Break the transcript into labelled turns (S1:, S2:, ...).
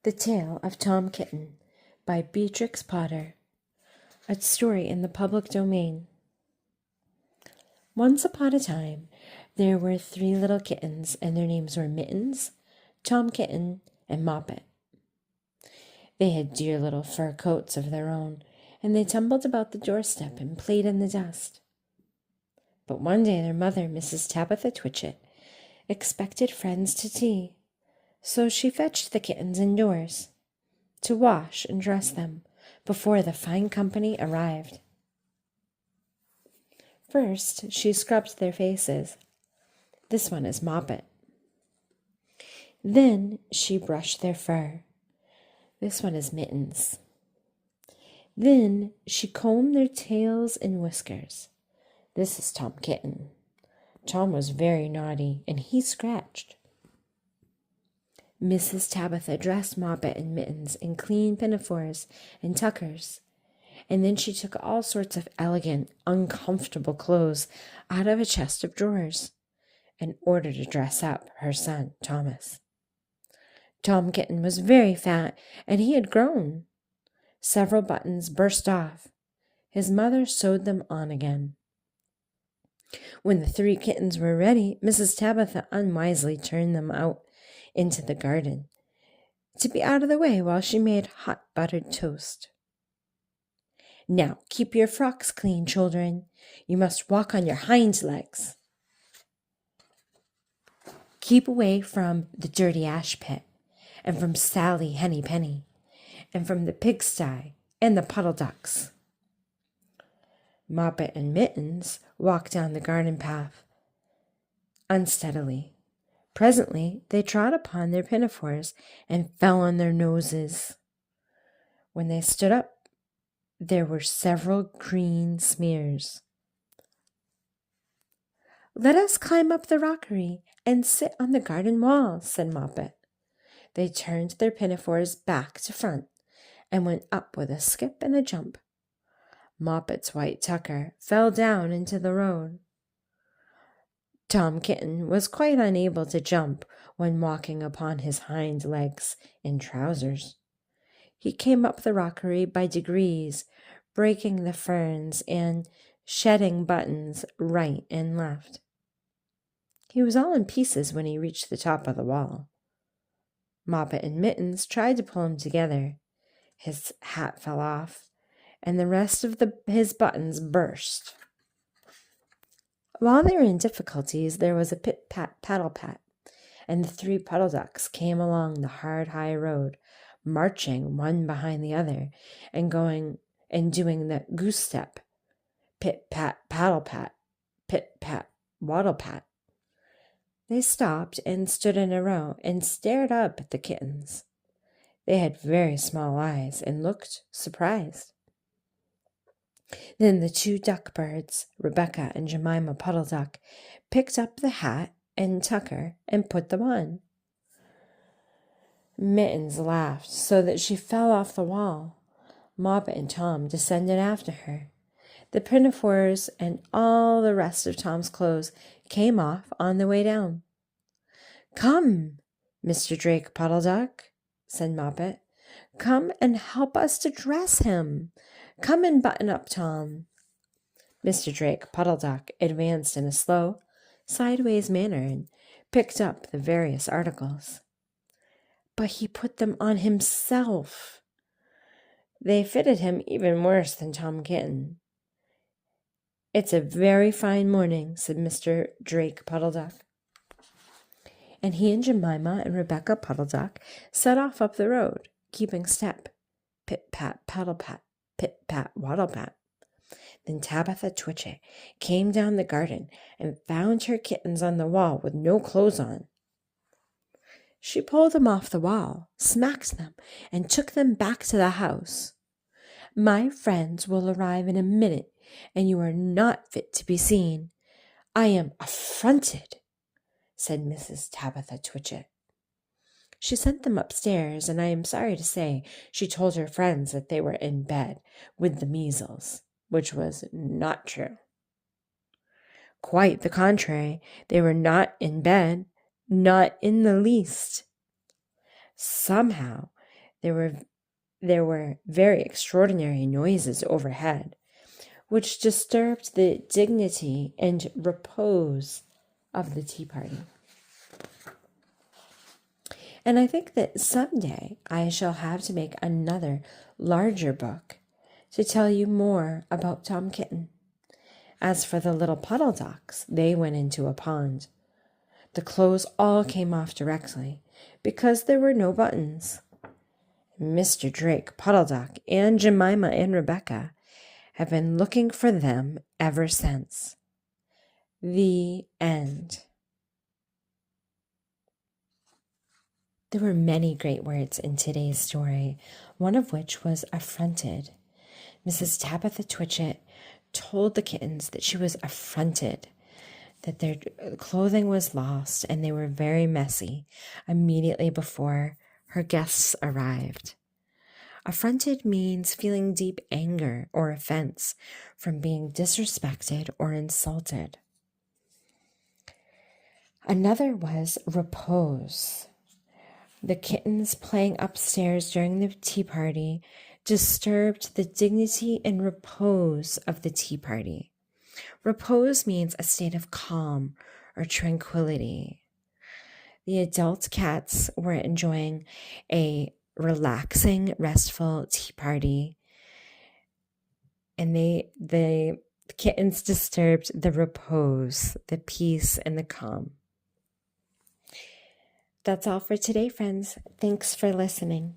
S1: The Tale of Tom Kitten by Beatrix Potter. A story in the public domain. Once upon a time, there were 3 little kittens, and their names were Mittens, Tom Kitten, and Moppet. They had dear little fur coats of their own, and they tumbled about the doorstep and played in the dust. But one day their mother, Mrs. Tabitha Twitchit, expected friends to tea. So she fetched the kittens indoors to wash and dress them before the fine company arrived. First, she scrubbed their faces. This one is Moppet. Then she brushed their fur. This one is Mittens. Then she combed their tails and whiskers. This is Tom Kitten. Tom was very naughty, and he scratched. Mrs. Tabitha dressed Moppet and Mittens in clean pinafores and tuckers, and then she took all sorts of elegant, uncomfortable clothes out of a chest of drawers in order to dress up her son, Thomas. Tom Kitten was very fat, and he had grown. Several buttons burst off. His mother sewed them on again. When the 3 kittens were ready, Mrs. Tabitha unwisely turned them out into the garden to be out of the way while she made hot buttered toast. Now keep your frocks clean, children. You must walk on your hind legs. Keep away from the dirty ash pit, and from Sally Henny Penny, and from the pigsty and the puddle ducks. Moppet and Mittens walked down the garden path unsteadily. Presently they trod upon their pinafores and fell on their noses. When they stood up, there were several green smears. "Let us climb up the rockery and sit on the garden wall," said Moppet. They turned their pinafores back to front and went up with a skip and a jump. Moppet's white tucker fell down into the road. Tom Kitten was quite unable to jump when walking upon his hind legs in trousers. He came up the rockery by degrees, breaking the ferns and shedding buttons right and left. He was all in pieces when he reached the top of the wall. Moppet and Mittens tried to pull him together. His hat fell off, and the rest of his buttons burst. While they were in difficulties, there was a pit-pat, paddle-pat, and the 3 puddle ducks came along the hard, high road, marching one behind the other, and doing the goose step, pit-pat, paddle-pat, pit-pat, waddle-pat. They stopped and stood in a row and stared up at the kittens. They had very small eyes and looked surprised. Then the 2 duck birds, Rebecca and Jemima Puddle Duck, picked up the hat and tucker and put them on. Mittens laughed so that she fell off the wall. Moppet and Tom descended after her. The pinafores and all the rest of Tom's clothes came off on the way down. "Come, Mr. Drake Puddle Duck," said Moppet. "Come and help us to dress him. Come and button up Tom." Mr. Drake Puddle Duck advanced in a slow, sideways manner and picked up the various articles. But he put them on himself. They fitted him even worse than Tom Kitten. "It's a very fine morning," said Mr. Drake Puddle Duck. And he and Jemima and Rebecca Puddle Duck set off up the road, keeping step, pit-pat, paddle-pat, pit-pat, waddle-pat. Then Tabitha Twitchit came down the garden and found her kittens on the wall with no clothes on. She pulled them off the wall, smacked them, and took them back to the house. "My friends will arrive in a minute, and you are not fit to be seen. I am affronted," said Mrs. Tabitha Twitchit. She sent them upstairs, and I am sorry to say she told her friends that they were in bed with the measles, which was not true. Quite the contrary, they were not in bed, not in the least. Somehow There were very extraordinary noises overhead, which disturbed the dignity and repose of the tea party. And I think that someday I shall have to make another larger book to tell you more about Tom Kitten. As for the little puddle ducks, they went into a pond. The clothes all came off directly because there were no buttons. Mr. Drake, Puddle Duck, and Jemima and Rebecca have been looking for them ever since. The end. There were many great words in today's story, one of which was affronted. Mrs. Tabitha Twitchit told the kittens that she was affronted, that their clothing was lost and they were very messy immediately before her guests arrived. Affronted means feeling deep anger or offense from being disrespected or insulted. Another was repose. The kittens playing upstairs during the tea party disturbed the dignity and repose of the tea party. Repose means a state of calm or tranquility. The adult cats were enjoying a relaxing, restful tea party, and the kittens disturbed the repose, the peace, and the calm. That's all for today, friends. Thanks for listening.